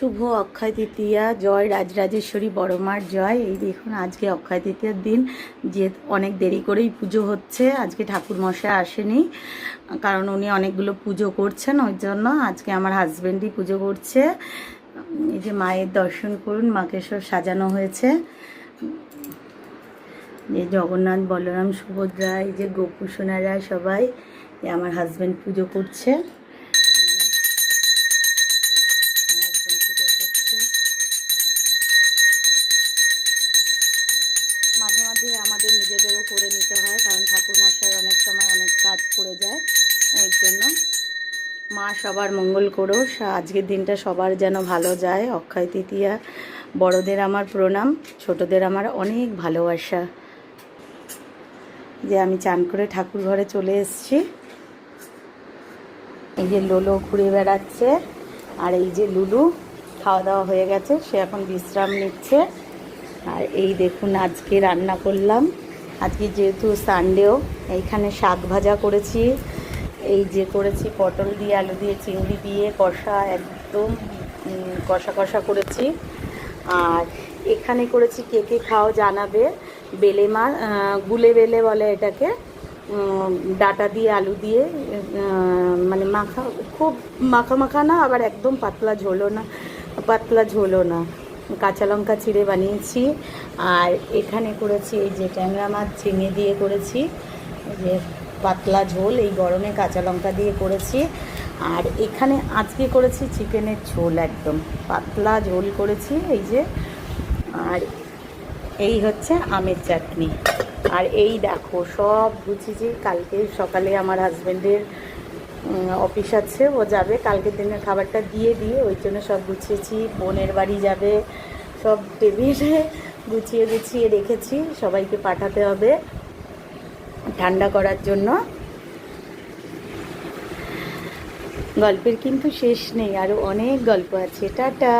শুভ অক্ষয় তৃতীয়া। জয় রাজরাজেশ্বরী বড়মার জয়। এই দেখুন আজকে অক্ষয় তৃতীয়ার দিন, যে অনেক দেরি করেই পুজো হচ্ছে। আজকে ঠাকুরমশাই আসেনি, কারণ উনি অনেকগুলো পুজো করছেন, ওই জন্য আজকে আমার হাজব্যান্ডই পুজো করছে। এই যে মায়ের দর্শন করুন, মাকে সব সাজানো হয়েছে। যে জগন্নাথ, বলরাম, সুভদ্রা, এই যে গোপু সোনারা সবাই, আমার হাজব্যান্ড পুজো করছে। মাঝে মাঝে আমাদের নিজেদেরও করে নিতে হয়, কারণ ঠাকুরমশাই অনেক সময় অনেক কাজ পড়ে যায়, ওই জন্য। মা সবার মঙ্গল করো, আজকের দিনটা সবার যেন ভালো যায়। অক্ষয় তৃতীয়া, বড়দের আমার প্রণাম, ছোটদের আমার অনেক ভালোবাসা। যে আমি চান করে ঠাকুর ঘরে চলে এসেছি। এই যে লোলো ঘুরে বেড়াচ্ছে, আর এই যে লুলু খাওয়া দাওয়া হয়ে গেছে, সে এখন বিশ্রাম নিচ্ছে। আর এই দেখুন আজকে রান্না করলাম, আজকে যেহেতু সানডেও, এইখানে শাক ভাজা করেছি, এই যে করেছি পটল দিয়ে, আলু দিয়ে, চিংড়ি দিয়ে কষা, একদম কষা কষা করেছি। আর এখানে করেছি, কে কে খাও জানাবে, বেলে মাছ, গুলে বেলে বলে এটাকে, ডাটা দিয়ে আলু দিয়ে, মানে মাখা, খুব মাখা মাখা না, আবার একদম পাতলা ঝোলও না, কাঁচা লঙ্কা চিড়ে বানিয়েছি। আর এখানে করেছি এই যে ট্যাংরা মাছ ঝিঙে দিয়ে করেছি, যে পাতলা ঝোল, এই গরমে কাঁচা লঙ্কা দিয়ে করেছি। আর এখানে আজকে করেছি চিকেনের ঝোল, একদম পাতলা ঝোল করেছি, এই যে। আর এই হচ্ছে আমের চাটনি। আর এই দেখো সব গুছিয়েছি, কালকে সকালে আমার হাজব্যান্ডের অফিস আছে, ও যাবে, কালকের দিনের খাবারটা দিয়ে ওই জন্য সব গুছিয়েছি। বোনের বাড়ি যাবে, সব টেবিলে গুছিয়ে রেখেছি, সবাইকে পাঠাতে হবে ঠান্ডা করার জন্য। গল্পের কিন্তু শেষ নেই, আরও অনেক গল্প আছে। টাটা।